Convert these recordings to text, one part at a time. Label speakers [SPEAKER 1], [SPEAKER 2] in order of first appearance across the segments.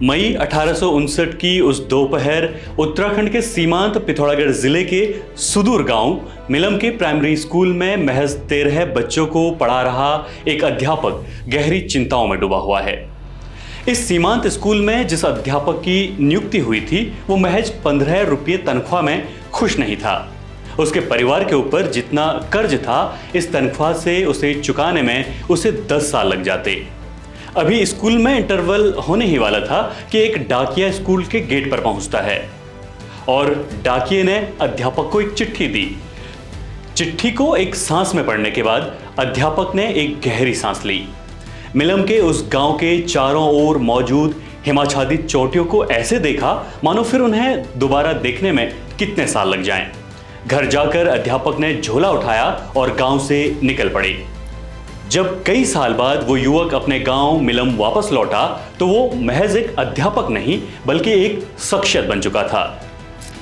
[SPEAKER 1] मई 1859 की उस दोपहर उत्तराखंड के सीमांत पिथौरागढ़ जिले के सुदूर गांव मिलम के प्राइमरी स्कूल में महज 13 बच्चों को पढ़ा रहा एक अध्यापक गहरी चिंताओं में डूबा हुआ है। इस सीमांत स्कूल में जिस अध्यापक की नियुक्ति हुई थी वो महज 15 रुपये तनख्वाह में खुश नहीं था। उसके परिवार के ऊपर जितना कर्ज था इस तनख्वाह से उसे चुकाने में उसे 10 साल लग जाते। अभी स्कूल में इंटरवल होने ही वाला था कि एक डाकिया स्कूल के गेट पर पहुंचता है और डाकिये ने अध्यापक को एक चिट्ठी दी। चिट्ठी को एक सांस में पढ़ने के बाद अध्यापक ने एक गहरी सांस ली। मिलम के उस गांव के चारों ओर मौजूद हिमाच्छादित चोटियों को ऐसे देखा मानो फिर उन्हें दोबारा देखने में कितने साल लग जाएं। घर जाकर अध्यापक ने झोला उठाया और गांव से निकल पड़े। जब कई साल बाद वो युवक अपने गांव मिलम वापस लौटा तो वो महज एक अध्यापक नहीं बल्कि एक शख्सियत बन चुका था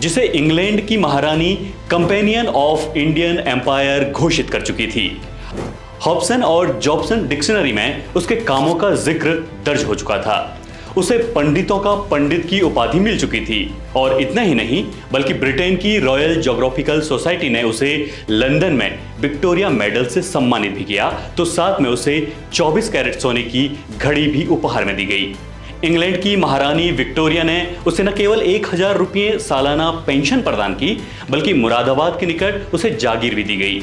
[SPEAKER 1] जिसे इंग्लैंड की महारानी कंपेनियन ऑफ इंडियन एम्पायर घोषित कर चुकी थी। हॉब्सन और जॉब्सन डिक्शनरी में उसके कामों का जिक्र दर्ज हो चुका था। उसे पंडितों का पंडित की उपाधि मिल चुकी थी और इतना ही नहीं बल्कि ब्रिटेन की रॉयल ज्योग्राफिकल सोसाइटी ने उसे लंदन में विक्टोरिया मेडल से सम्मानित भी किया, तो साथ में उसे 24 कैरेट सोने की घड़ी भी उपहार में दी गई। इंग्लैंड की महारानी विक्टोरिया ने उसे न केवल 1000 रुपये सालाना पेंशन प्रदान की बल्कि मुरादाबाद के निकट उसे जागीर भी दी गई।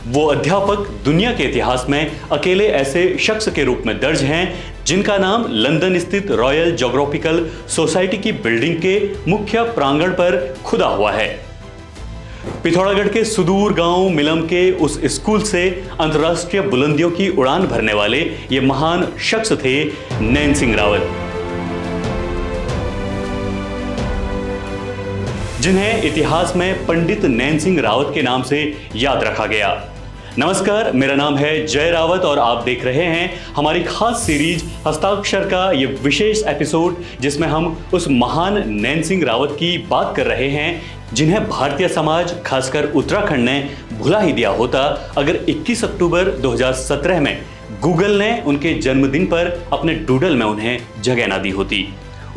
[SPEAKER 1] वो अध्यापक दुनिया के इतिहास में अकेले ऐसे शख्स के रूप में दर्ज हैं जिनका नाम लंदन स्थित रॉयल ज्योग्राफिकल सोसाइटी की बिल्डिंग के मुख्य प्रांगण पर खुदा हुआ है। पिथौरागढ़ के सुदूर गांव मिलम के उस स्कूल से अंतर्राष्ट्रीय बुलंदियों की उड़ान भरने वाले ये महान शख्स थे नैन सिंह रावत, जिन्हें इतिहास में पंडित नैन सिंह रावत के नाम से याद रखा गया। नमस्कार, मेरा नाम है जय रावत और आप देख रहे हैं हमारी खास सीरीज हस्ताक्षर का ये विशेष एपिसोड जिसमें हम उस महान नैन सिंह रावत की बात कर रहे हैं जिन्हें भारतीय समाज खासकर उत्तराखंड ने भुला ही दिया होता अगर 21 अक्टूबर 2017 में गूगल ने उनके जन्मदिन पर अपने डूडल में उन्हें जगह ना दी होती।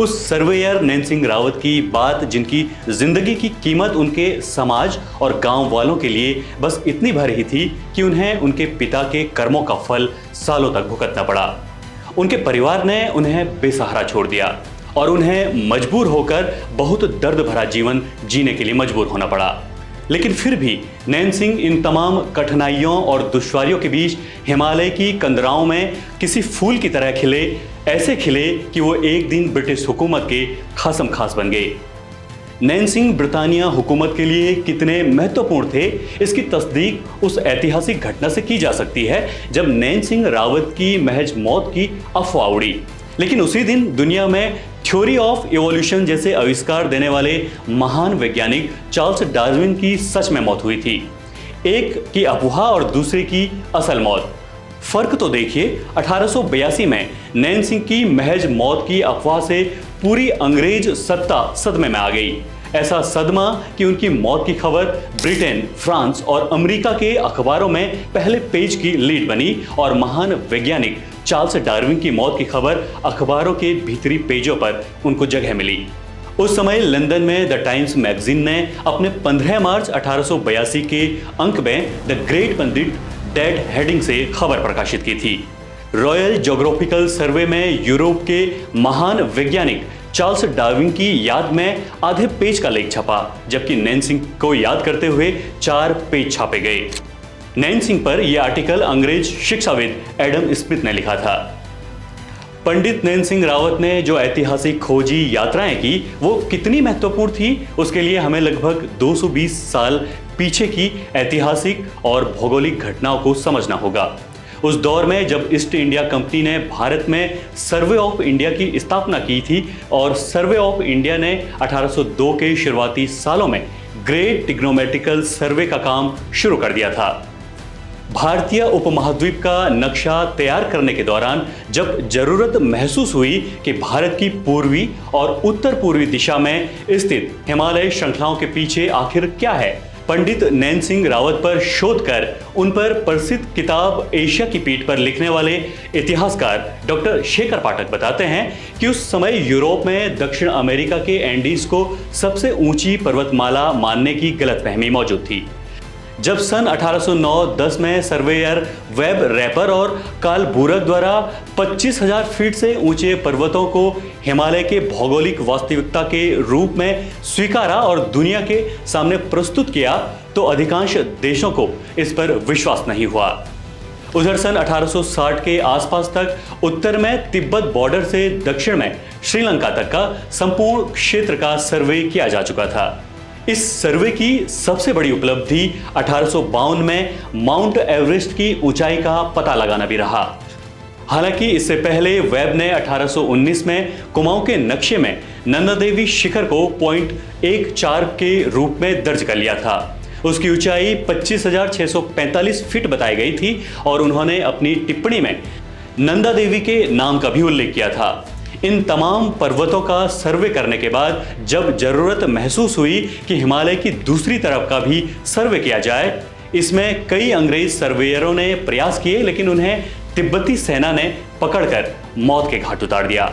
[SPEAKER 1] उस सर्वेयर नैन सिंह रावत की बात जिनकी जिंदगी की कीमत उनके समाज और गांव वालों के लिए बस इतनी भर ही थी कि उन्हें उनके पिता के कर्मों का फल सालों तक भुगतना पड़ा। उनके परिवार ने उन्हें बेसहारा छोड़ दिया और उन्हें मजबूर होकर बहुत दर्द भरा जीवन जीने के लिए मजबूर होना पड़ा। लेकिन फिर भी नैन सिंह इन तमाम कठिनाइयों और दुश्वारियों के बीच हिमालय की कंदराओं में किसी फूल की तरह खिले, ऐसे खिले कि वो एक दिन ब्रिटिश हुकूमत के खासम खास बन गए। नैन सिंह ब्रिटानिया हुकूमत के लिए कितने महत्वपूर्ण थे इसकी तस्दीक उस ऐतिहासिक घटना से की जा सकती है जब नैन सिंह रावत की महज मौत की अफवाह उड़ी। लेकिन उसी दिन दुनिया में थ्योरी ऑफ इवोल्यूशन जैसे आविष्कार देने वाले महान वैज्ञानिक चार्ल्स डार्विन की सच में मौत हुई थी। एक की अफवाह और दूसरे की असल मौत। फर्क तो देखिए, 1882 में नैन सिंह की महज मौत की अफवाह से पूरी अंग्रेज सत्ता सदमे में आ गई। ऐसा सदमा कि उनकी मौत की खबर ब्रिटेन, फ्रांस और अमेरिका के अखबारों में पहले पेज की लीड बनी और महान वैज्ञानिक चार्ल्स डार्विन की मौत की खबर अखबारों के भीतरी पेजों पर उनको जगह मिली। उस समय लंदन में द टाइम्स मैगजीन ने अपने 15 मार्च 1882 के अंक में the great Pandit dead heading से खबर प्रकाशित की थी। रॉयल ज्योग्राफिकल सर्वे में यूरोप के महान वैज्ञानिक चार्ल्स डार्विन की याद में आधे पेज का लेख छपा जबकि नैन सिंह को याद करते हुए 4 पेज छापे गए। नैन सिंह पर यह आर्टिकल अंग्रेज शिक्षाविद एडम स्मिथ ने लिखा था। पंडित नैन सिंह रावत ने जो ऐतिहासिक खोजी यात्राएं की वो कितनी महत्वपूर्ण थी उसके लिए हमें लगभग 220 साल पीछे की ऐतिहासिक और भौगोलिक घटनाओं को समझना होगा। उस दौर में जब ईस्ट इंडिया कंपनी ने भारत में सर्वे ऑफ इंडिया की स्थापना की थी और सर्वे ऑफ इंडिया ने 1802 के शुरुआती सालों में ग्रेट ट्रिग्नोमेट्रिकल सर्वे का काम शुरू कर दिया था। भारतीय उपमहाद्वीप का नक्शा तैयार करने के दौरान जब जरूरत महसूस हुई कि भारत की पूर्वी और उत्तर पूर्वी दिशा में स्थित हिमालय श्रृंखलाओं के पीछे आखिर क्या है, पंडित नैन सिंह रावत पर शोध कर उन पर प्रसिद्ध किताब एशिया की पीठ पर लिखने वाले इतिहासकार डॉक्टर शेखर पाठक बताते हैं कि उस समय यूरोप में दक्षिण अमेरिका के एंडीज को सबसे ऊंची पर्वतमाला मानने की गलतफहमी मौजूद थी। जब सन 1809-10 में सर्वेयर वेब रैपर और कार्ल बुरक द्वारा 25,000 फीट से ऊंचे पर्वतों को हिमालय के भौगोलिक वास्तविकता के रूप में स्वीकारा और दुनिया के सामने प्रस्तुत किया, तो अधिकांश देशों को इस पर विश्वास नहीं हुआ। उधर सन 1860 के आसपास तक उत्तर में तिब्बत बॉर्डर से दक्षिण में श्रीलंका तक का संपूर्ण क्षेत्र का सर्वे किया जा चुका था। इस सर्वे की सबसे बड़ी उपलब्धि 1852 में माउंट एवरेस्ट की ऊंचाई का पता लगाना भी रहा। हालांकि इससे पहले वेब ने 1819 में कुमाऊं के नक्शे में नंदा देवी शिखर को पॉइंट 14 के रूप में दर्ज कर लिया था। उसकी ऊंचाई 25,645 फीट बताई गई थी और उन्होंने अपनी टिप्पणी में नंदा देवी के नाम का भी उल्लेख किया था। इन तमाम पर्वतों का सर्वे करने के बाद जब जरूरत महसूस हुई कि हिमालय की दूसरी तरफ का भी सर्वे किया जाए, इसमें कई अंग्रेज सर्वेयरों ने प्रयास किए, लेकिन उन्हें तिब्बती सेना ने पकड़कर मौत के घाट उतार दिया।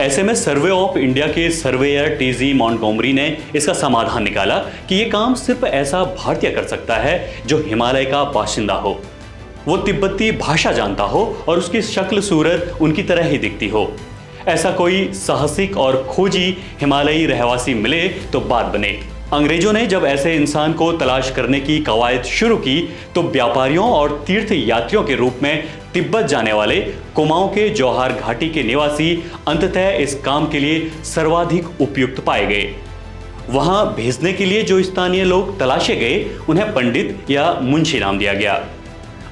[SPEAKER 1] ऐसे में सर्वे ऑफ इंडिया के सर्वेयर टीजी मॉन्टगोमरी ने इसका समाधान निकाला कि यह काम सिर्फ ऐसा भारतीय कर सकता है जो हिमालय का बाशिंदा हो, वो तिब्बती भाषा जानता हो और उसकी शक्ल सूरत उनकी तरह ही दिखती हो। ऐसा कोई साहसिक और खोजी हिमालयी रहवासी मिले तो बात बने। अंग्रेजों ने जब ऐसे इंसान को तलाश करने की कवायद शुरू की तो व्यापारियों और तीर्थ यात्रियों के रूप में तिब्बत जाने वाले कुमाऊं के जौहार घाटी के निवासी अंततः इस काम के लिए सर्वाधिक उपयुक्त पाए गए। वहां भेजने के लिए जो स्थानीय लोग तलाशे गए उन्हें पंडित या मुंशी नाम दिया गया।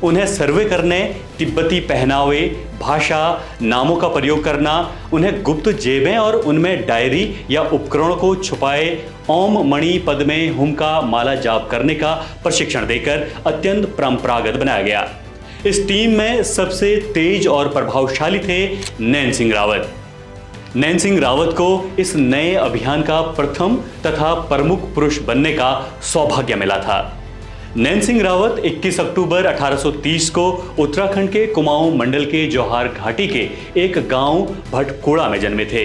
[SPEAKER 1] उन्हें सर्वे करने, तिब्बती पहनावे, भाषा, नामों का प्रयोग करना, उन्हें गुप्त जेबें और उनमें डायरी या उपकरणों को छुपाए ओम मणि पद में हुम का माला जाप करने का प्रशिक्षण देकर अत्यंत परंपरागत बनाया गया। इस टीम में सबसे तेज और प्रभावशाली थे नैन सिंह रावत। नैन सिंह रावत को इस नए अभियान का प्रथम तथा प्रमुख पुरुष बनने का सौभाग्य मिला था। नैन सिंह रावत 21 अक्टूबर 1830 को उत्तराखंड के कुमाऊं मंडल के जौहार घाटी के एक गांव भटकुड़ा में जन्मे थे।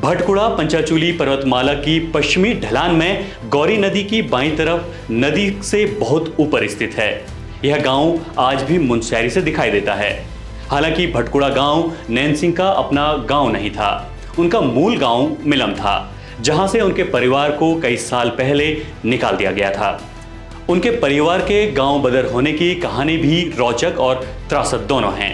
[SPEAKER 1] भटकुड़ा पंचाचूली पर्वतमाला की पश्चिमी ढलान में गौरी नदी की बाईं तरफ नदी से बहुत ऊपर स्थित है। यह गांव आज भी मुनस्यारी से दिखाई देता है। हालांकि भटकुड़ा गांव नैन सिंह का अपना गांव नहीं था। उनका मूल गांव मिलम था, जहां से उनके परिवार को कई साल पहले निकाल दिया गया था। उनके परिवार के गांव बदर होने की कहानी भी रोचक और त्रासद दोनों हैं।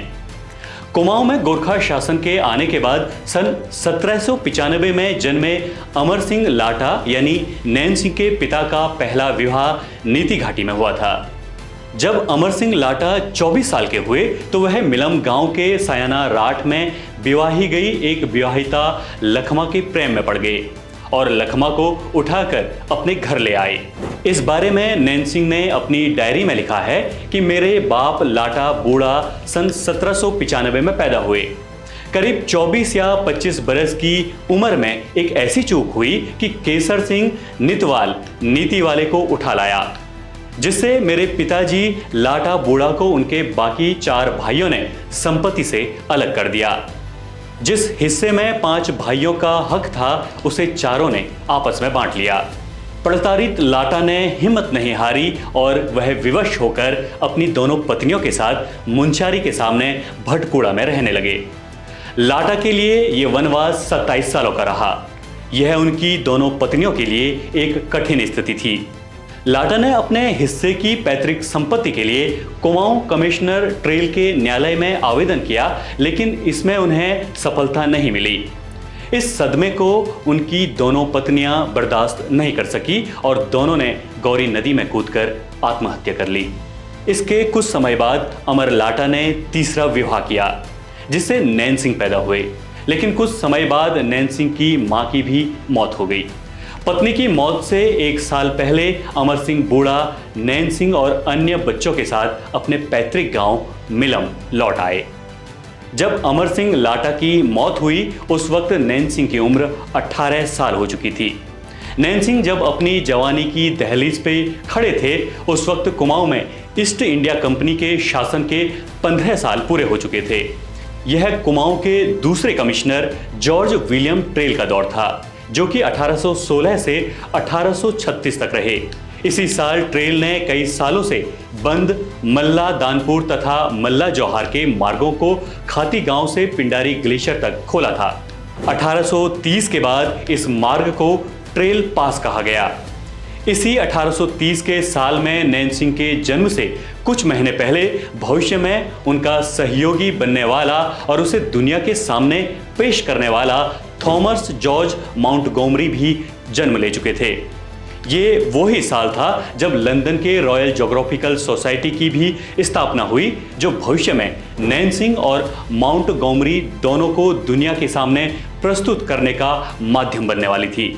[SPEAKER 1] कुमाऊं में गोरखा शासन के आने के बाद सन 1795 में जन्मे अमर सिंह लाटा यानी नैन सिंह के पिता का पहला विवाह नीति घाटी में हुआ था। जब अमर सिंह लाटा 24 साल के हुए तो वह मिलम गांव के सायाना राठ में विवाही गई एक विवाहिता लखमा के प्रेम में पड़ गए और लखमा को उठाकर अपने घर ले आए। इस बारे में नैन सिंह ने अपनी डायरी में लिखा है कि मेरे बाप लाटा बूढ़ा सन 1795 में पैदा हुए। करीब 24 या 25 बरस की उम्र में एक ऐसी चूक हुई कि केसर सिंह नितवाल नीति वाले को उठा लाया, जिससे मेरे पिताजी लाटा बूढ़ा को उनके बाकी 4 भाइयों ने संपत्ति से अलग कर दिया। जिस हिस्से में 5 भाइयों का हक था उसे चारों ने आपस में बांट लिया। प्रताड़ित लाटा ने हिम्मत नहीं हारी और वह विवश होकर अपनी दोनों पत्नियों के साथ मुंशारी के सामने भटकुड़ा में रहने लगे। लाटा के लिए यह वनवास 27 सालों का रहा। यह उनकी दोनों पत्नियों के लिए एक कठिन स्थिति थी। लाटा ने अपने हिस्से की पैतृक संपत्ति के लिए कुमाऊं कमिश्नर ट्रेल के न्यायालय में आवेदन किया, लेकिन इसमें उन्हें सफलता नहीं मिली। इस सदमे को उनकी दोनों पत्नियां बर्दाश्त नहीं कर सकी और दोनों ने गौरी नदी में कूदकर आत्महत्या कर ली। इसके कुछ समय बाद अमर लाटा ने तीसरा विवाह किया, जिससे नैन सिंह पैदा हुए। लेकिन कुछ समय बाद नैन सिंह की मां की भी मौत हो गई। पत्नी की मौत से 1 साल पहले अमर सिंह बूढ़ा नैन सिंह और अन्य बच्चों के साथ अपने पैतृक गांव मिलम लौट आए। जब अमर सिंह लाटा की मौत हुई उस वक्त नैन सिंह की उम्र 18 साल हो चुकी थी। नैन सिंह जब अपनी जवानी की दहलीज पे खड़े थे, उस वक्त कुमाऊं में ईस्ट इंडिया कंपनी के शासन के 15 साल पूरे हो चुके थे। यह कुमाऊं के दूसरे कमिश्नर जॉर्ज विलियम ट्रेल का दौर था, जो कि 1816 से 1836 तक रहे। इसी साल ट्रेल ने कई सालों से बंद मल्ला दानपुर तथा मल्ला जौहार के मार्गों को खाती गांव से पिंडारी ग्लेशियर तक खोला था। 1830 के बाद इस मार्ग को ट्रेल पास कहा गया। इसी 1830 के साल में नैन सिंह के जन्म से कुछ महीने पहले भविष्य में उनका सहयोगी बनने वाला और उसे दुनिया के सामने पेश करने वाला थॉमस जॉर्ज माउंटगोमरी भी जन्म ले चुके थे। ये वही साल था जब लंदन के रॉयल ज्योग्राफिकल सोसाइटी की भी स्थापना हुई, जो भविष्य में नैन सिंह और माउंटगोमरी दोनों को दुनिया के सामने प्रस्तुत करने का माध्यम बनने वाली थी।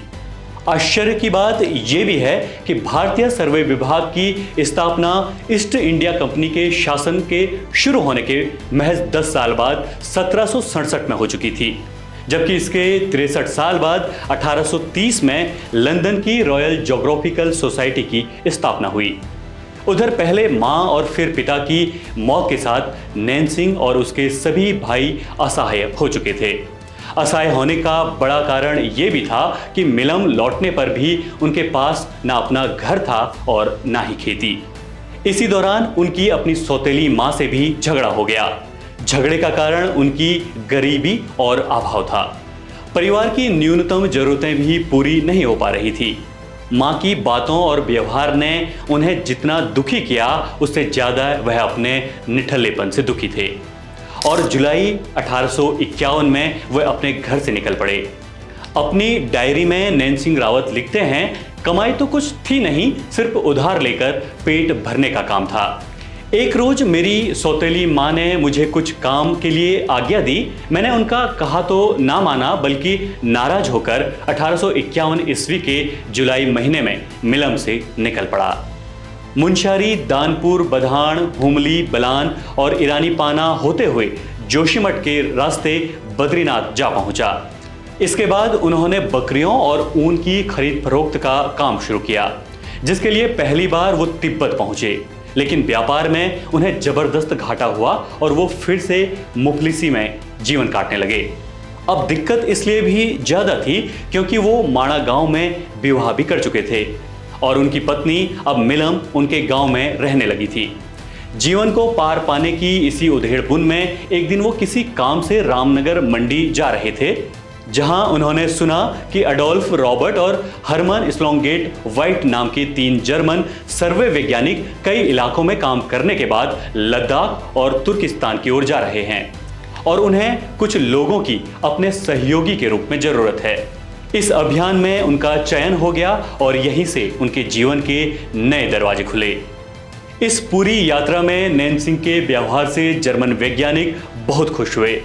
[SPEAKER 1] आश्चर्य की बात यह भी है कि भारतीय सर्वे विभाग की स्थापना ईस्ट इंडिया कंपनी के शासन के शुरू होने के महज 10 साल बाद 1767 में हो चुकी थी, जबकि इसके 63 साल बाद 1830 में लंदन की रॉयल ज्योग्राफिकल सोसाइटी की स्थापना हुई। उधर पहले मां और फिर पिता की मौत के साथ नैन सिंह और उसके सभी भाई असहाय हो चुके थे। असहाय होने का बड़ा कारण ये भी था कि मिलम लौटने पर भी उनके पास ना अपना घर था और ना ही खेती। इसी दौरान उनकी अपनी सौतेली मां से भी झगड़ा हो गया। झगड़े का कारण उनकी गरीबी और अभाव था। परिवार की न्यूनतम जरूरतें भी पूरी नहीं हो पा रही थी। मां की बातों और व्यवहार ने उन्हें जितना दुखी किया, उससे ज्यादा वह अपने निठल्लेपन से दुखी थे और जुलाई 1851 में वह अपने घर से निकल पड़े। अपनी डायरी में नैन सिंह रावत लिखते हैं, कमाई तो कुछ थी नहीं, सिर्फ उधार लेकर पेट भरने का काम था। एक रोज मेरी सौतेली माँ ने मुझे कुछ काम के लिए आज्ञा दी। मैंने उनका कहा तो ना माना, बल्कि नाराज होकर 1851 ईस्वी के जुलाई महीने में मिलम से निकल पड़ा। मुंशारी, दानपुर, बधान, हुमली, बलान और ईरानी पाना होते हुए जोशीमठ के रास्ते बद्रीनाथ जा पहुंचा। इसके बाद उन्होंने बकरियों और ऊन की खरीद फरोख्त का काम शुरू किया, जिसके लिए पहली बार वो तिब्बत पहुंचे। लेकिन व्यापार में उन्हें जबरदस्त घाटा हुआ और वो फिर से मुफलिसी में जीवन काटने लगे। अब दिक्कत इसलिए भी ज्यादा थी क्योंकि वो माणा गांव में विवाह भी कर चुके थे और उनकी पत्नी अब मिलम उनके गांव में रहने लगी थी। जीवन को पार पाने की इसी उधेड़बुन में एक दिन वो किसी काम से रामनगर मंडी जा रहे थे, जहां उन्होंने सुना कि अडोल्फ रॉबर्ट और हरमन स्लोंगेट वाइट नाम के 3 जर्मन सर्वे वैज्ञानिक कई इलाकों में काम करने के बाद लद्दाख और तुर्किस्तान की ओर जा रहे हैं और उन्हें कुछ लोगों की अपने सहयोगी के रूप में जरूरत है। इस अभियान में उनका चयन हो गया और यहीं से उनके जीवन के नए दरवाजे खुले। इस पूरी यात्रा में नैन सिंह के व्यवहार से जर्मन वैज्ञानिक बहुत खुश हुए,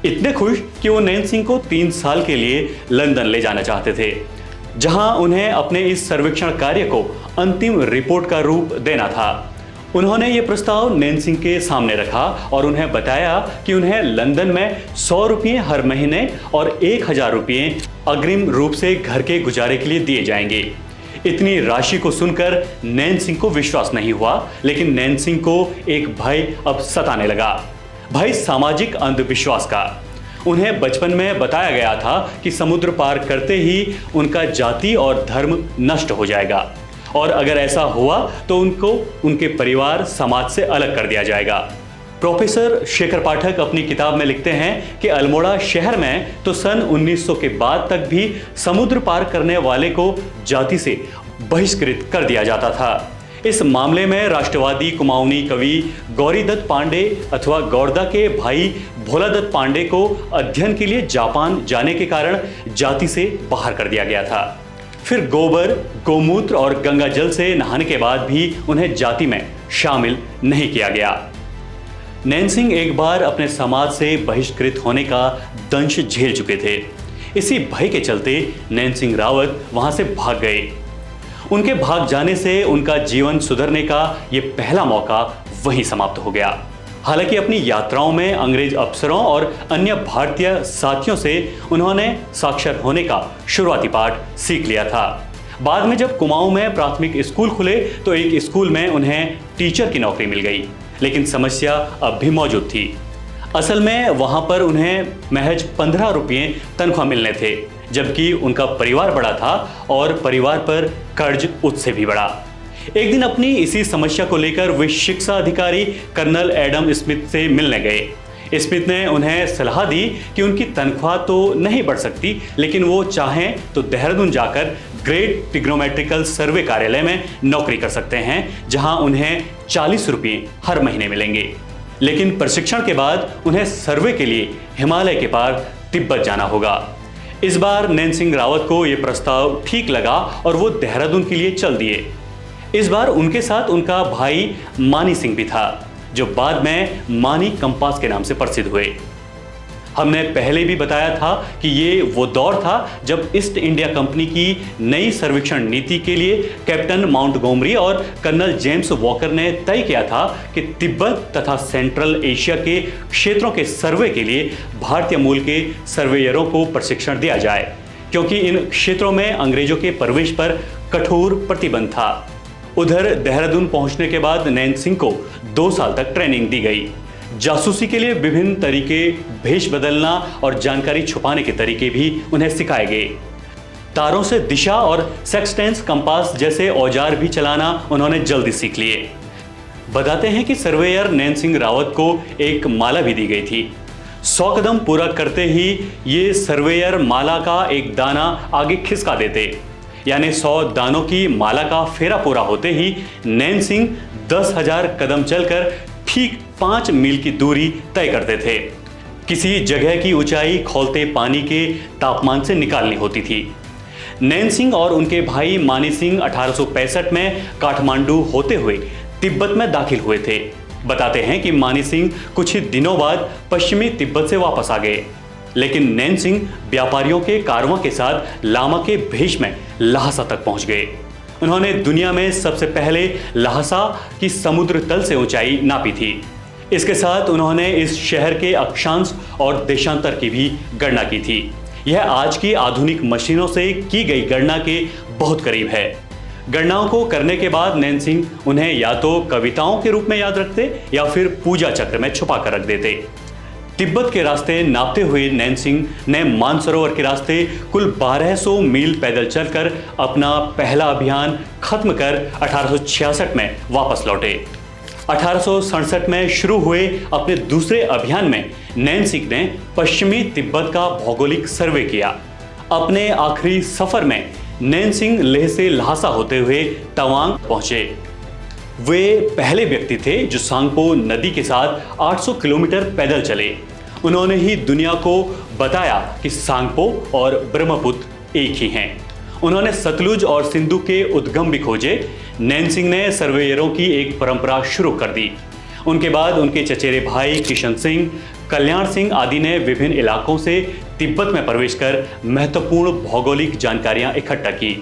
[SPEAKER 1] इतने खुश कि वो नैन सिंह को 3 साल के लिए लंदन ले जाना चाहते थे, जहां उन्हें अपने इस सर्वेक्षण कार्य को अंतिम रिपोर्ट का रूप देना था। उन्होंने ये प्रस्ताव नैन सिंह के सामने रखा और उन्हें बताया कि उन्हें लंदन में 100 रुपये हर महीने और 1000 रुपये अग्रिम रूप से घर के गुजारे के लिए दिए जाएंगे। इतनी राशि को सुनकर नैन सिंह को विश्वास नहीं हुआ, लेकिन नैन सिंह को एक भय अब सताने लगा, भय सामाजिक अंधविश्वास का। उन्हें बचपन में बताया गया था कि समुद्र पार करते ही उनका जाति और धर्म नष्ट हो जाएगा और अगर ऐसा हुआ तो उनको उनके परिवार समाज से अलग कर दिया जाएगा। प्रोफेसर शेखर पाठक अपनी किताब में लिखते हैं कि अल्मोड़ा शहर में तो सन 1900 के बाद तक भी समुद्र पार करने वाले को जाति से बहिष्कृत कर दिया जाता था। इस मामले में राष्ट्रवादी कुमाऊनी कवि गौरीदत्त पांडे अथवा गौरदा के भाई भोलादत्त पांडे को अध्ययन के लिए जापान जाने के कारण जाति से बाहर कर दिया गया था। फिर गोबर, गोमूत्र और गंगा जल से नहाने के बाद भी उन्हें जाति में शामिल नहीं किया गया। नैन सिंह एक बार अपने समाज से बहिष्कृत होने का दंश झेल चुके थे। इसी भय के चलते नैन सिंह रावत वहां से भाग गए। उनके भाग जाने से उनका जीवन सुधरने का ये पहला मौका वहीं समाप्त हो गया। हालांकि अपनी यात्राओं में अंग्रेज अफसरों और अन्य भारतीय साथियों से उन्होंने साक्षर होने का शुरुआती पाठ सीख लिया था। बाद में जब कुमाऊं में प्राथमिक स्कूल खुले तो एक स्कूल में उन्हें टीचर की नौकरी मिल गई, लेकिन समस्या अब भी मौजूद थी। असल में वहां पर उन्हें महज 15 रुपये तनख्वाह मिलने थे, जबकि उनका परिवार बड़ा था और परिवार पर कर्ज उससे भी बड़ा। एक दिन अपनी इसी समस्या को लेकर वे शिक्षा अधिकारी कर्नल एडम स्मिथ से मिलने गए। स्मिथ ने उन्हें सलाह दी कि उनकी तनख्वाह तो नहीं बढ़ सकती, लेकिन वो चाहें तो देहरादून जाकर ग्रेट ट्रिग्नोमेट्रिकल सर्वे कार्यालय में नौकरी कर सकते हैं, जहां उन्हें 40 रुपये हर महीने मिलेंगे। लेकिन प्रशिक्षण के बाद उन्हें सर्वे के लिए हिमालय के पार तिब्बत जाना होगा। इस बार नैनसिंह रावत को यह प्रस्ताव ठीक लगा और वो देहरादून के लिए चल दिए। इस बार उनके साथ उनका भाई मानी सिंह भी था, जो बाद में मानी कंपास के नाम से प्रसिद्ध हुए। हमने पहले भी बताया था कि ये वो दौर था जब ईस्ट इंडिया कंपनी की नई सर्वेक्षण नीति के लिए कैप्टन माउंटगोमरी और कर्नल जेम्स वॉकर ने तय किया था कि तिब्बत तथा सेंट्रल एशिया के क्षेत्रों के सर्वे के लिए भारतीय मूल के सर्वेयरों को प्रशिक्षण दिया जाए, क्योंकि इन क्षेत्रों में अंग्रेजों के प्रवेश पर कठोर प्रतिबंध था। उधर देहरादून पहुंचने के बाद नैनसिंह को 2 साल तक ट्रेनिंग दी गई। जासूसी के लिए विभिन्न तरीके, भेष बदलना और जानकारी छुपाने के तरीके भी उन्हें सिखाए गए। तारों से दिशा और सेक्सटेंस, कंपास जैसे औजार भी चलाना उन्होंने जल्दी सीख लिए। बताते हैं कि सर्वेयर नैनसिंह रावत को एक माला भी दी गई थी। 100 कदम पूरा करते ही ये सर्वेयर माला का एक दाना आगे खिसका देते, यानी 100 दानों की माला का फेरा पूरा होते ही नैनसिंह 10,000 कदम चलकर ठीक 5 मील की दूरी तय करते थे। किसी जगह की ऊंचाई खौलते पानी के तापमान से निकालनी होती थी। नैनसिंह और उनके भाई मानी सिंह 1865 में काठमांडू होते हुए तिब्बत में दाखिल हुए थे। बताते हैं कि मानी सिंह कुछ ही दिनों बाद पश्चिमी तिब्बत से वापस आ गए, लेकिन नैनसिंह व्यापारियों के कारवां के साथ लामा के भेष में ल्हासा तक पहुंच गए। उन्होंने दुनिया में सबसे पहले ल्हासा की समुद्र तल से ऊंचाई नापी थी। इसके साथ उन्होंने इस शहर के अक्षांश और देशांतर की भी गणना की थी। यह आज की आधुनिक मशीनों से की गई गणना के बहुत करीब है। गणनाओं को करने के बाद नैनसिंह उन्हें या तो कविताओं के रूप में याद रखते या फिर पूजा चक्र में छुपा कर रख देते। तिब्बत के रास्ते नापते हुए नैनसिंह ने मानसरोवर के रास्ते कुल 1200 मील पैदल चलकर अपना पहला अभियान खत्म कर 1866 में वापस लौटे। 1867 में शुरू हुए अपने दूसरे अभियान में नैनसिंह ने पश्चिमी तिब्बत का भौगोलिक सर्वे किया। अपने आखिरी सफर में नैनसिंह लेह से ल्हासा होते हुए तवांग पहुंचे। वे पहले व्यक्ति थे जो सांगपो नदी के साथ 800 किलोमीटर पैदल चले। उन्होंने ही दुनिया को बताया कि सांगपो और ब्रह्मपुत्र एक ही हैं। उन्होंने सतलुज और सिंधु के उद्गम भी खोजे। नैनसिंह ने सर्वेयरों की एक परंपरा शुरू कर दी। उनके बाद उनके चचेरे भाई किशन सिंह, कल्याण सिंह आदि ने विभिन्न इलाकों से तिब्बत में प्रवेश कर महत्वपूर्ण भौगोलिक जानकारियां इकट्ठा की।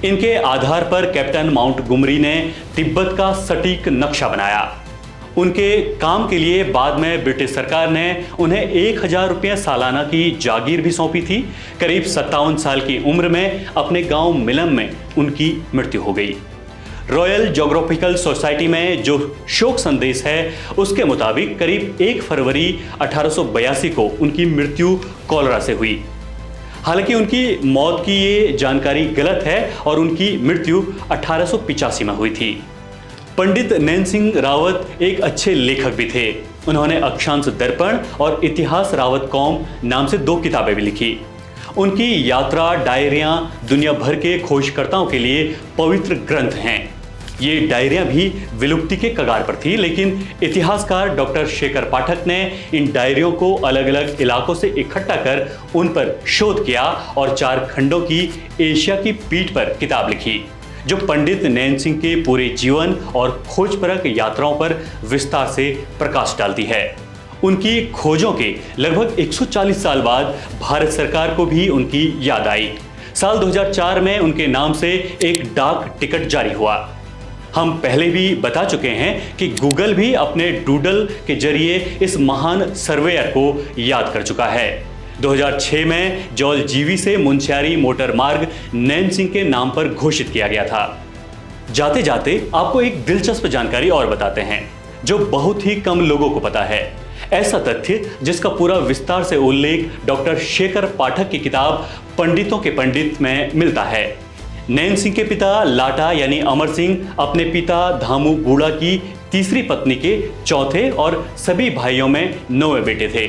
[SPEAKER 1] इनके आधार पर कैप्टन माउंटगोमरी ने तिब्बत का सटीक नक्शा बनाया। उनके काम के लिए बाद में ब्रिटिश सरकार ने उन्हें 1000 रुपये सालाना की जागीर भी सौंपी थी। करीब 57 साल की उम्र में अपने गांव मिलम में उनकी मृत्यु हो गई। रॉयल ज्योग्राफिकल सोसाइटी में जो शोक संदेश है उसके मुताबिक करीब 1 फरवरी 1882 को उनकी मृत्यु कॉलरा से हुई। हालांकि उनकी मौत की ये जानकारी गलत है और उनकी मृत्यु 1885 में हुई थी। पंडित नैनसिंह रावत एक अच्छे लेखक भी थे। उन्होंने अक्षांश दर्पण और इतिहास रावत कौम नाम से 2 किताबें भी लिखी। उनकी यात्रा डायरियां दुनिया भर के खोजकर्ताओं के लिए पवित्र ग्रंथ हैं। ये डायरियां भी विलुप्ति के कगार पर थी, लेकिन इतिहासकार डॉक्टर शेखर पाठक ने इन डायरियों को अलग अलग इलाकों से इकट्ठा कर उन पर शोध किया और 4 खंडों की एशिया की पीठ पर किताब लिखी, जो पंडित नैनसिंह के पूरे जीवन और खोजपरक यात्राओं पर विस्तार से प्रकाश डालती है। उनकी खोजों के लगभग 140 साल बाद भारत सरकार को भी उनकी याद आई। साल 2004 में उनके नाम से एक डाक टिकट जारी हुआ। हम पहले भी बता चुके हैं कि गूगल भी अपने डूडल के जरिए इस महान सर्वेयर को याद कर चुका है। 2006 में जौलजीबी से मुंशियारी मोटर मार्ग नैनसिंग के नाम पर घोषित किया गया था। जाते जाते आपको एक दिलचस्प जानकारी और बताते हैं जो बहुत ही कम लोगों को पता है। ऐसा तथ्य जिसका पूरा विस्तार से उल्लेख डॉक्टर शेखर पाठक की किताब पंडितों के पंडित में मिलता है। नैनसिंह के पिता लाटा यानी अमर सिंह अपने पिता धामू बूढ़ा की तीसरी पत्नी के चौथे और सभी भाइयों में 9वें बेटे थे।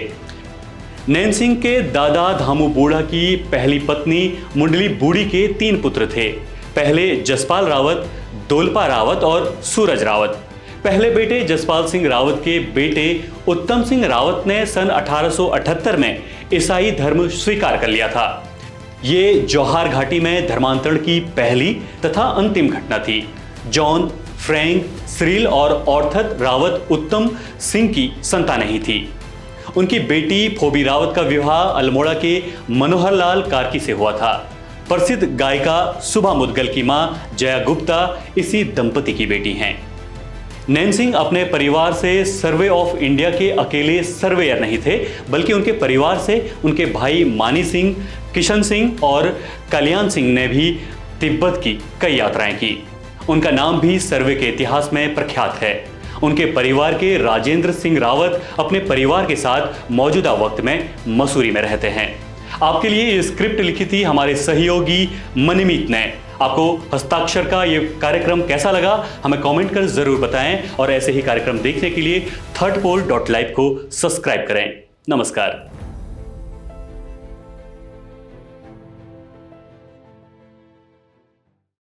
[SPEAKER 1] नैनसिंह के दादा धामू बूढ़ा की पहली पत्नी मुंडली बूढ़ी के 3 पुत्र थे। पहले जसपाल रावत, दोलपा रावत और सूरज रावत। पहले बेटे जसपाल सिंह रावत के बेटे उत्तम सिंह रावत ने सन 1878 में ईसाई धर्म स्वीकार कर लिया था। ये जौहार घाटी में धर्मांतरण की पहली तथा अंतिम घटना थी। जॉन, फ्रैंक, सिरिल और ऑर्थर रावत उत्तम सिंह की संतान नहीं थी। उनकी बेटी फोबी रावत का विवाह अल्मोड़ा के मनोहर लाल कार्की से हुआ था। प्रसिद्ध गायिका सुभा मुदगल की मां जया गुप्ता इसी दंपति की बेटी हैं। नैनसिंह अपने परिवार से सर्वे ऑफ इंडिया के अकेले सर्वेयर नहीं थे, बल्कि उनके परिवार से उनके भाई मानी सिंह, किशन सिंह और कल्याण सिंह ने भी तिब्बत की कई यात्राएं की। उनका नाम भी सर्वे के इतिहास में प्रख्यात है। उनके परिवार के राजेंद्र सिंह रावत अपने परिवार के साथ मौजूदा वक्त में मसूरी में रहते हैं। आपके लिए ये स्क्रिप्ट लिखी थी हमारे सहयोगी मनमीत ने। आपको हस्ताक्षर का ये कार्यक्रम कैसा लगा हमें कमेंट कर जरूर बताएं और ऐसे ही कार्यक्रम देखने के लिए thirdpole.live को सब्सक्राइब करें। नमस्कार।